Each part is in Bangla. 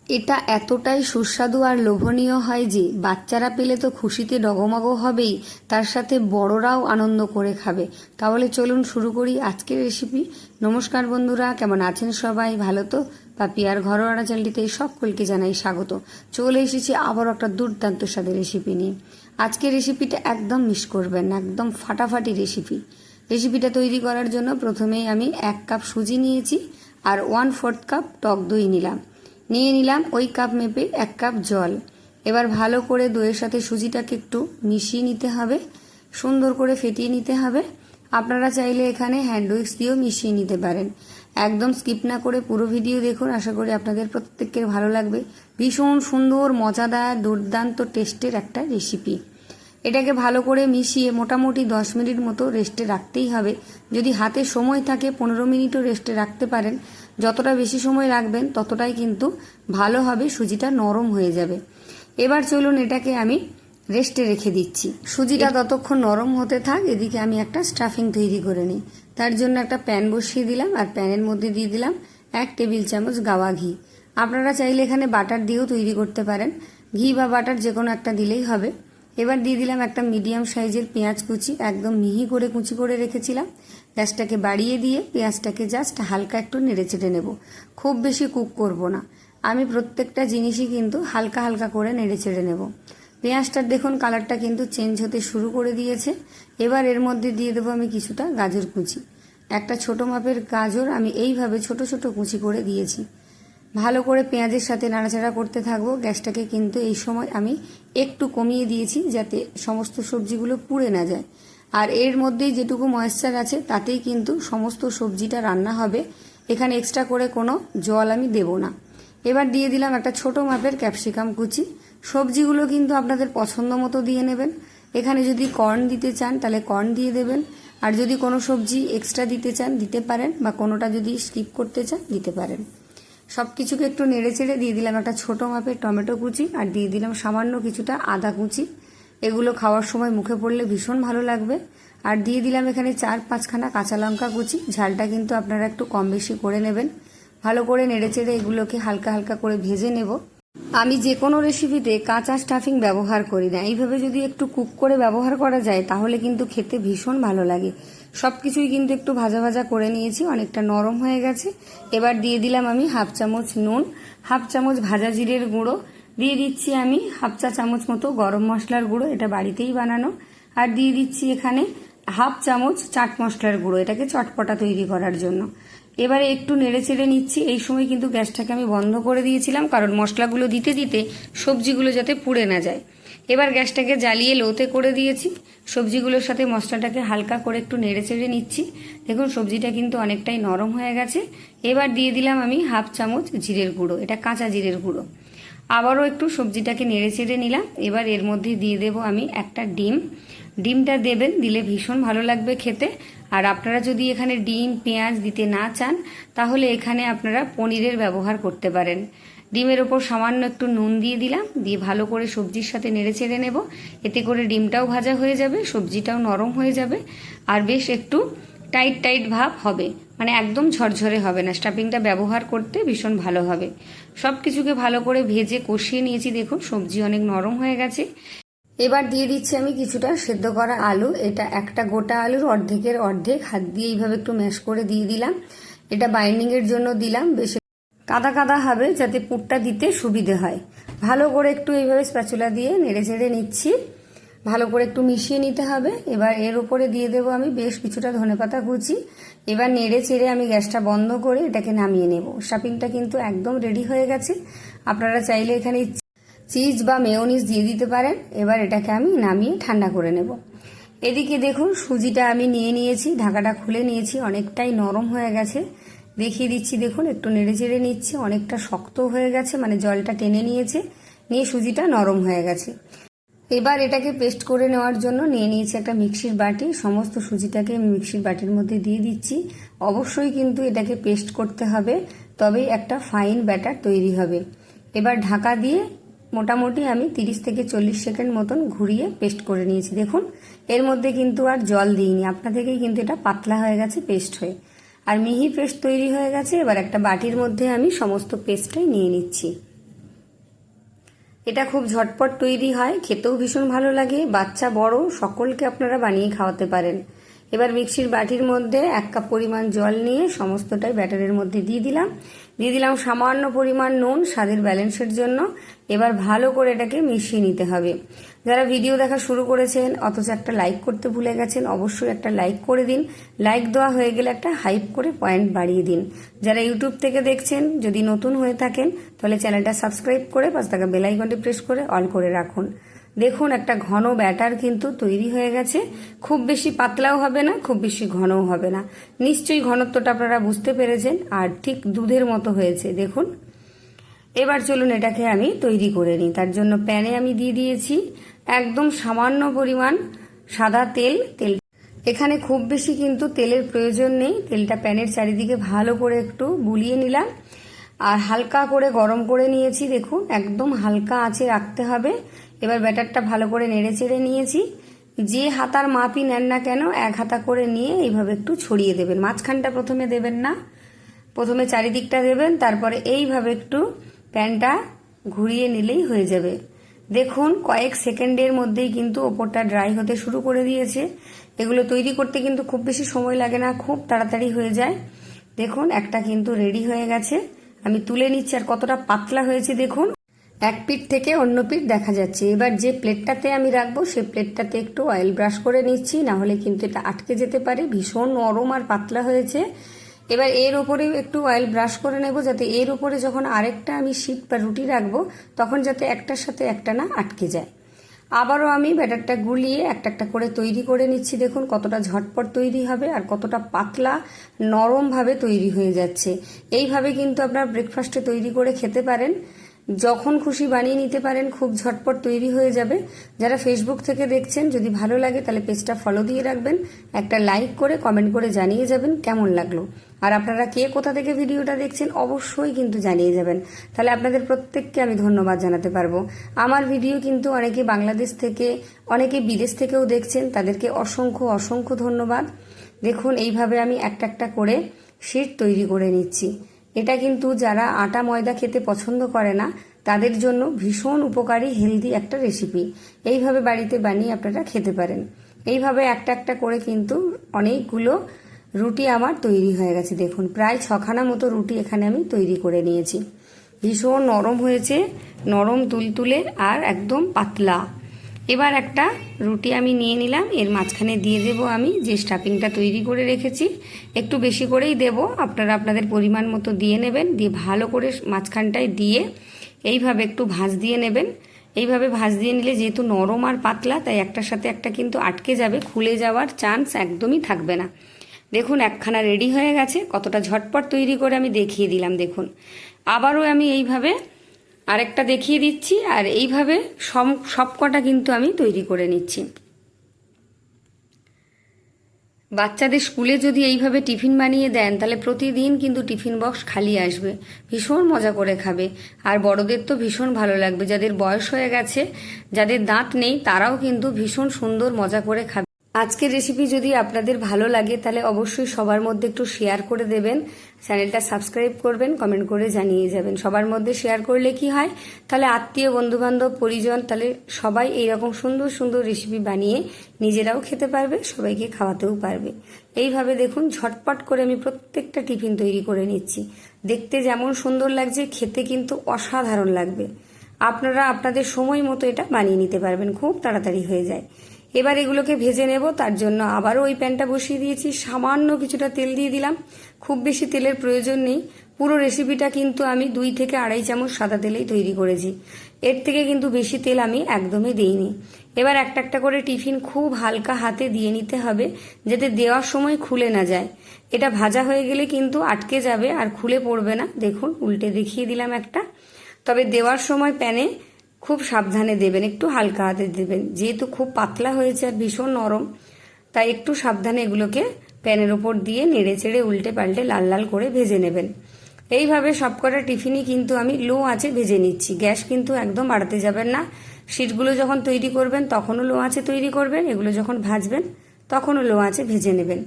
এটা এতটাই সুস্বাদু আর লোভনীয় হয় যে বাচ্চারা পেলে তো খুশিতে ডগমগ হবেই, তার সাথে বড়রাও আনন্দ করে খাবে। তাহলে চলুন শুরু করি আজকের রেসিপি। নমস্কার বন্ধুরা, কেমন আছেন সবাই? ভালো তো? পাপিয়ার ঘরোয়া চ্যানেলটিতে সকলকে জানাই স্বাগত। চলে এসেছি আবার একটা দুর্দান্ত স্বাদের রেসিপি নিয়ে। আজকের রেসিপিটা একদম মিস করবেন না, একদম ফাটাফাটি রেসিপি। রেসিপিটা তৈরি করার জন্য প্রথমেই আমি 1 কাপ সুজি নিয়েছি আর 1/4 কাপ টক দই নিয়ে নিলাম ওই কাপ মেপে 1 কাপ জল। এবার ভালো করে দইয়ের সাথে সুজিটাকে একটু মিশিয়ে নিতে হবে, সুন্দর করে ফেটিয়ে নিতে হবে। আপনারা চাইলে এখানে হ্যান্ড উইক্স দিয়েও মিশিয়ে নিতে পারেন। একদম স্কিপ না করে পুরো ভিডিও দেখুন, আশা করি আপনাদের প্রত্যেকের ভালো লাগবে। ভীষণ সুন্দর, মজাদার, দুর্দান্ত টেস্টের একটা রেসিপি। এটাকে ভালো করে মিশিয়ে মোটামুটি 10 মিনিট মতো রেস্টে রাখতেই হবে। যদি হাতে সময় থাকে 15 মিনিটও রেস্টে রাখতে পারেন। যতটা বেশি সময় রাখবেন ততটাই কিন্তু ভালো হবে, সুজিটা নরম হয়ে যাবে। এবার চলুন এটাকে আমি রেস্টে রেখে দিচ্ছি। সুজিটা ততক্ষণ নরম হতে থাক, এদিকে আমি একটা স্টাফিং তৈরি করে নিই। তার জন্য একটা প্যান বসিয়ে দিলাম আর প্যানের মধ্যে দিয়ে দিলাম 1 টেবিল চামচ গাওয়া ঘি। আপনারা চাইলে এখানে বাটার দিয়েও তৈরি করতে পারেন, ঘি বা বাটার যে কোনো একটা দিলেই হবে। এবার দিয়ে দিলাম একটা মিডিয়াম সাইজের পেঁয়াজ কুচি, একদম মিহি করে কুচি করে রেখেছিলাম। গ্যাসটাকে বাড়িয়ে দিয়ে পেঁয়াজটাকে জাস্ট হালকা একটু নেড়ে চেড়ে নেব, খুব বেশি কুক করব না। আমি প্রত্যেকটা জিনিসই কিন্তু হালকা হালকা করে নেড়ে চেড়ে নেব। পেঁয়াজটার দেখুন কালারটা কিন্তু চেঞ্জ হতে শুরু করে দিয়েছে। এবার এর মধ্যে দিয়ে দেবো আমি কিছুটা গাজর কুচি। একটা ছোট মাপের গাজর আমি এইভাবে ছোট ছোট কুচি করে দিয়েছি। ভালো করে পেঁয়াজের সাথে নাড়াচাড়া করতে থাকবো। গ্যাসটাকে কিন্তু এই সময় আমি একটু কমিয়ে দিয়েছি যাতে সমস্ত সবজিগুলো পুড়ে না যায়। আর এর মধ্যেই যেটুকু ময়েশ্চার আছে তাতেই কিন্তু সমস্ত সবজিটা রান্না হবে, এখানে এক্সট্রা করে কোনো জল আমি দেব না। এবার দিয়ে দিলাম একটা ছোট মাপের ক্যাপসিকাম কুচি। সবজিগুলো কিন্তু আপনাদের পছন্দ মতো দিয়ে নেবেন। এখানে যদি কর্ন দিতে চান তাহলে কর্ন দিয়ে দেবেন, আর যদি কোনো সবজি এক্সট্রা দিতে চান দিতে পারেন, বা কোনোটা যদি স্কিপ করতে চান দিতে পারেন। সব কিছুকে একটু নেড়ে চেড়ে দিয়ে দিলাম একটা ছোট মাপের টমেটো কুচি আর দিয়ে দিলাম সামান্য কিছুটা আদা কুচি। এগুলো খাওয়ার সময় মুখে পড়লে ভীষণ ভালো লাগবে। আর দিয়ে দিলাম এখানে 4-5খানা কাঁচা লঙ্কা কুচি। ঝালটা কিন্তু আপনারা একটু কম বেশি করে নেবেন। ভালো করে নেড়ে চেড়ে এগুলোকে হালকা হালকা করে ভেজে নেব। আমি যে কোনো রেসিপিতে কাঁচা স্টাফিং ব্যবহার করি না, এইভাবে যদি একটু কুক করে ব্যবহার করা যায় তাহলে কিন্তু খেতে ভীষণ ভালো লাগে। সব কিছুই কিন্তু একটু ভাজা ভাজা করে নিয়েছি, অনেকটা নরম হয়ে গেছে। এবার দিয়ে দিলাম আমি 1/2 চামচ নুন, 1/2 চামচ ভাজা জিরের গুঁড়ো, দিয়ে দিচ্ছি আমি 1/2 চা চামচ মতো গরম মশলার গুঁড়ো, এটা বাড়িতেই বানানো। আর দিয়ে দিচ্ছি এখানে 1/2 চামচ চাট মশলার গুঁড়ো, এটাকে চটপটা তৈরি করার জন্য। এবারে একটু নেড়ে চেড়ে নিচ্ছি। এই সময় কিন্তু গ্যাসটাকে আমি বন্ধ করে দিয়েছিলাম, কারণ মশলাগুলো দিতে দিতে সবজিগুলো যাতে পুড়ে না যায়। এবার গ্যাসটাকে জ্বালিয়ে লোতে করে দিয়েছি। সবজিগুলোর সাথে মশলাটাকে হালকা করে একটু নেড়ে চেড়ে নিচ্ছি। দেখুন সবজিটা কিন্তু অনেকটাই নরম হয়ে গেছে। এবার দিয়ে দিলাম আমি 1/2 চামচ জিরের গুঁড়ো, এটা কাঁচা জিরের গুঁড়ো। আবারও একটু সবজিটাকে নেড়ে চেড়ে নিলাম। এবার এর মধ্যে দিয়ে দেব আমি একটা ডিম। ডিমটা দেবেন, দিলে ভীষণ ভালো লাগবে খেতে। আর আপনারা যদি এখানে ডিম পেঁয়াজ দিতে না চান তাহলে এখানে আপনারা পনিরের ব্যবহার করতে পারেন। ডিমের ওপর সামান্য একটু নুন দিয়ে দিলাম, দিয়ে ভালো করে সবজির সাথে নেড়ে চেড়ে নেব। এতে করে ডিমটাও ভাজা হয়ে যাবে, সবজিটাও নরম হয়ে যাবে, আর বেশ একটু টাইট টাইট ভাব হবে, মানে একদম ঝরঝরে হবে না। স্টাফিংটা ব্যবহার করতে ভীষণ ভালো হবে। সব কিছুকে ভালো করে ভেজে কষিয়ে নিয়েছি। দেখুন সবজি অনেক নরম হয়ে গেছে। এবার দিয়ে দিচ্ছি আমি কিছুটা সেদ্ধ করা আলু। এটা একটা গোটা আলুর অর্ধেকের অর্ধেক হাত দিয়ে এইভাবে একটু ম্যাশ করে দিয়ে দিলাম। এটা বাইন্ডিং এর জন্য দিলাম, বেশ কাদা কাদা হবে যাতে পুরটা দিতে সুবিধে হয়। ভালো করে একটু এইভাবে স্প্যাচুলা দিয়ে নেড়ে চেড়ে নিচ্ছি, ভালো করে একটু মিশিয়ে নিতে হবে। এবার এর উপরে দিয়ে দেবো আমি বেশ কিছুটা ধনেপাতা কুচি। এবার নেড়ে চেড়ে আমি গ্যাসটা বন্ধ করে এটাকে নামিয়ে নেব। স্টাফিংটা কিন্তু একদম রেডি হয়ে গেছে। আপনারা চাইলে এখানে চিজ বা মেয়োনিজ দিয়ে দিতে পারেন। এবার এটাকে আমি নামিয়ে ঠান্ডা করে নেব। এদিকে দেখুন সুজিটা আমি নিয়ে নিয়েছি, ঢাকাটা খুলে নিয়েছি, অনেকটাই নরম হয়ে গেছে। দেখিয়ে দিচ্ছি, দেখুন একটু নেড়ে চেড়ে নিচ্ছি। অনেকটা শক্ত হয়ে গেছে, মানে জলটা টেনে নিয়েছে, নিয়ে সুজিটা নরম হয়ে গেছে। এবার এটাকে পেস্ট করে নেওয়ার জন্য নিয়ে নিয়েছি একটা মিক্সির বাটি। সমস্ত সুজিটাকে আমি মিক্সির বাটির মধ্যে দিয়ে দিচ্ছি। অবশ্যই কিন্তু এটাকে পেস্ট করতে হবে, তবেই একটা ফাইন ব্যাটার তৈরি হবে। এবার ঢাকা দিয়ে মোটামুটি আমি 30 থেকে 40 সেকেন্ড মতন ঘুরিয়ে পেস্ট করে নিয়েছি। দেখুন এর মধ্যে কিন্তু আর জল দিইনি, আপনা থেকেই কিন্তু এটা পাতলা হয়ে গেছে পেস্ট হয়ে, আর মিহি পেস্ট তৈরি হয়ে গেছে। এবার একটা বাটির মধ্যে আমি সমস্ত পেস্টটাই নিয়ে নিচ্ছি। এটা খুব ঝটপট তৈরি হয়, খেতেও ভীষণ ভালো লাগে, বাচ্চা বড় সকলকে আপনারা বানিয়ে খাওয়াতে পারেন। এবার মিক্সির বাটির মধ্যে 1 কাপ পরিমাণ জল নিয়ে সমস্তটাই ব্যাটারের মধ্যে দিয়ে দিলাম সামান্য পরিমাণ নুন স্বাদের ব্যালেন্সের জন্য। এবার ভালো করে এটাকে মিশিয়ে নিতে হবে। যারা ভিডিও দেখা শুরু করেছেন অথচ একটা লাইক করতে ভুলে গেছেন, অবশ্যই একটা লাইক করে দিন। লাইক দেওয়া হয়ে গেলে একটা হাইপ করে পয়েন্ট বাড়িয়ে দিন। যারা ইউটিউব থেকে দেখছেন, যদি নতুন হয়ে থাকেন তাহলে চ্যানেলটা সাবস্ক্রাইব করে পাশে থাকা বেল আইকনটি প্রেস করে অল করে রাখুন। দেখুন একটা ঘন ব্যাটার কিন্তু তৈরি হয়ে গেছে। খুব বেশি পাতলাও হবে না, খুব বেশি ঘনও হবে না। নিশ্চয়ই ঘনত্বটা আপনারা বুঝতে পেরেছেন, আর ঠিক দুধের মতো হয়েছে দেখুন। এবার চলুন এটাকে আমি তৈরি করে নিই। তার জন্য প্যানে আমি দিয়ে দিয়েছি একদম সামান্য পরিমাণ সাদা তেল। এখানে খুব বেশি কিন্তু তেলের প্রয়োজন নেই। তেলটা প্যানের চারিদিকে ভালো করে একটু বুলিয়ে নিলাম আর হালকা করে গরম করে নিয়েছি। দেখুন একদম হালকা আঁচে রাখতে হবে। এবার ব্যাটারটা ভালো করে নেড়ে চেড়ে নিয়েছি। যে হাতার মাপই নেন না কেন 1 হাতা করে নিয়ে এইভাবে একটু ছড়িয়ে দেবেন। মাঝখানটা প্রথমে দেবেন না, প্রথমে চারিদিকটা দেবেন, তারপরে এইভাবে একটু প্যানটা ঘুরিয়ে নিলেই হয়ে যাবে। দেখুন কয়েক সেকেন্ডের মধ্যেই কিন্তু ওপরটা ড্রাই হতে শুরু করে দিয়েছে। এগুলো তৈরি করতে কিন্তু খুব বেশি সময় লাগে না, খুব তাড়াতাড়ি হয়ে যায়। দেখুন একটা কিন্তু রেডি হয়ে গেছে, আমি তুলে নিচ্ছি। আর কতটা পাতলা হয়েছে দেখুন, এক পিঠ থেকে অন্য পিঠ দেখা যাচ্ছে। এবার যে প্লেটটাতে আমি রাখবো সেই প্লেটটাতে একটু অয়েল ব্রাশ করে নিচ্ছি, না হলে কিন্তু এটা আটকে যেতে পারে। ভীষণ নরম আর পাতলা হয়েছে। এবার এর উপরে একটু অয়েল ব্রাশ করে নেব, যাতে এর উপরে যখন আরেকটা আমি শীট বা রুটি রাখবো তখন যাতে একটার সাথে একটা না আটকে যায়। আবারও আমি ব্যাটারটা গুলিয়ে একটা একটা করে তৈরি করে নিচ্ছি। দেখুন কতটা ঝটপট তৈরি হবে আর কতটা পাতলা নরমভাবে তৈরি হয়ে যাচ্ছে। এইভাবে কিন্তু আপনারা ব্রেকফাস্টে তৈরি করে খেতে পারেন, যখন খুশি বানিয়ে নিতে পারেন, খুব ঝটপট তৈরি হয়ে যাবে। যারা ফেসবুক থেকে দেখছেন, যদি ভালো লাগে তাহলে পেজটা ফলো দিয়ে রাখবেন, একটা লাইক করে কমেন্ট করে জানিয়ে যাবেন কেমন লাগলো। আর আপনারা কে কোথা থেকে ভিডিওটা দেখছেন অবশ্যই কিন্তু জানিয়ে যাবেন, তাহলে আপনাদের প্রত্যেককে আমি ধন্যবাদ জানাতে পারবো। আমার ভিডিও কিন্তু অনেকে বাংলাদেশ থেকে, অনেকে বিদেশ থেকেও দেখছেন, তাদেরকে অসংখ্য অসংখ্য ধন্যবাদ। দেখুন এইভাবে আমি একটা একটা করে শীট তৈরি করে নিচ্ছি। এটা কিন্তু যারা আটা ময়দা খেতে পছন্দ করে না তাদের জন্য ভীষণ উপকারী হেলদি একটা রেসিপি। এইভাবে বাড়িতে বানিয়ে আপনারা খেতে পারেন। এইভাবে একটা একটা করে কিন্তু অনেকগুলো রুটি আমার তৈরি হয়ে গেছে। দেখুন প্রায় 6খানা মতো রুটি এখানে আমি তৈরি করে নিয়েছি। ভীষণ নরম হয়েছে, নরম তুলতুলে আর একদম পাতলা। এবার একটা রুটি আমি নিয়ে নিলাম, এর মাঝখানে দিয়ে দেব আমি যে স্টাফিংটা তৈরি করে রেখেছি। একটু বেশি করেই দেব, আপনারা আপনাদের পরিমাণ মতো দিয়ে নেবেন। দিয়ে ভালো করে মাঝখানটায় দিয়ে এইভাবে একটু ভাঁজ দিয়ে নেবেন। এইভাবে ভাঁজ দিয়ে নিলে যেহেতু নরম আর পাতলা, তাই একটার সাথে একটা কিন্তু আটকে যাবে, খুলে যাওয়ার চান্স একদমই থাকবে না। দেখুন একখানা রেডি হয়ে গেছে, কতটা ঝটপট তৈরি করে আমি দেখিয়ে দিলাম। দেখুন আবারও আমি এইভাবে আরেকটা দেখিয়ে দিচ্ছি, আর এইভাবে সবকটা কিন্তু আমি তৈরি করে নিচ্ছি। বাচ্চাদের স্কুলে যদি এইভাবে টিফিন বানিয়ে দেন তাহলে প্রতিদিন কিন্তু টিফিন বক্স খালি আসবে, ভীষণ মজা করে খাবে। আর বড়দের তো ভীষণ ভালো লাগবে, যাদের বয়স হয়ে গেছে, যাদের দাঁত নেই, তারাও কিন্তু ভীষণ সুন্দর মজা করে খাবে। আজকের রেসিপি যদি আপনাদের ভালো লাগে তাহলে অবশ্যই সবার মধ্যে একটু শেয়ার করে দেবেন, চ্যানেলটা সাবস্ক্রাইব করবেন, কমেন্ট করে জানিয়ে যাবেন। সবার মধ্যে শেয়ার করলে কি হয়, তাহলে আত্মীয় বন্ধুবান্ধব পরিজন, তাহলে সবাই এইরকম সুন্দর সুন্দর রেসিপি বানিয়ে নিজেরাও খেতে পারবে, সবাইকে খাওয়াতেও পারবে। এইভাবে দেখুন ঝটপট করে আমি প্রত্যেকটা টিফিন তৈরি করে নিচ্ছি। দেখতে যেমন সুন্দর লাগছে, খেতে কিন্তু অসাধারণ লাগবে। আপনারা আপনাদের সময় মতো এটা বানিয়ে নিতে পারবেন, খুব তাড়াতাড়ি হয়ে যায়। এবার এগুলোকে ভেজে নেব। তার জন্য আবারও ওই প্যানটা বসিয়ে দিয়েছি, সামান্য কিছুটা তেল দিয়ে দিলাম। খুব বেশি তেলের প্রয়োজন নেই। পুরো রেসিপিটা কিন্তু আমি 2 থেকে 2.5 চামচ সাদা তেলেই তৈরি করেছি, এর থেকে কিন্তু বেশি তেল আমি একদমই দিইনি। এবার একটা একটা করে টিফিন খুব হালকা হাতে দিয়ে নিতে হবে, যাতে দেওয়ার সময় খুলে না যায়। এটা ভাজা হয়ে গেলে কিন্তু আটকে যাবে আর খুলে পড়বে না। দেখুন উল্টে দেখিয়ে দিলাম একটা। তবে দেওয়ার সময় প্যানে খুব সাবধানে দেবেন, একটু হালকা হাতে দেবেন, যেহেতু খুব পাতলা হয়েছে আর ভীষণ নরম, তাই একটু সাবধানে এগুলোকে প্যানের ওপর দিয়ে নেড়ে চেড়ে উল্টে পাল্টে লাল লাল করে ভেজে নেবেন। এইভাবে সবকটা টিফিনই কিন্তু আমি লো আঁচে ভেজে নিচ্ছি, গ্যাস কিন্তু একদম বাড়াতে যাবেন না। শীটগুলো যখন তৈরি করবেন তখনও লো আঁচে তৈরি করবেন, এগুলো যখন ভাজবেন তখনও লো আঁচে ভেজে নেবেন।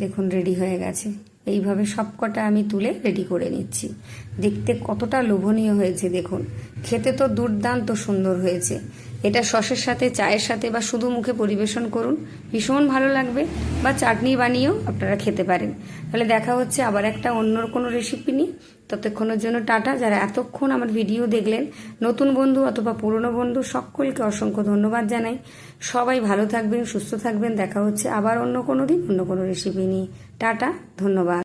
দেখুন রেডি হয়ে গেছে। এইভাবে সবকটা আমি তুলে রেডি করে নিচ্ছি। দেখতে কতটা লোভনীয় হয়েছে দেখুন, খেতে তো দুর্দান্ত সুন্দর হয়েছে। এটা সসের সাথে, চায়ের সাথে বা শুধু মুখে পরিবেশন করুন, ভীষণ ভালো লাগবে, বা চাটনি বানিয়েও আপনারা খেতে পারেন। তাহলে দেখা হচ্ছে আবার একটা অন্য কোনো রেসিপি নিয়ে। ততক্ষণের জন্য টাটা। যারা এতক্ষণ আমার ভিডিও দেখলেন, নতুন বন্ধু অথবা পুরনো বন্ধু, সকলকে অসংখ্য ধন্যবাদ জানাই। সবাই ভালো থাকবেন, সুস্থ থাকবেন। দেখা হচ্ছে আবার অন্য কোনো দিন অন্য কোনো রেসিপি নিয়ে। টাটা, ধন্যবাদ।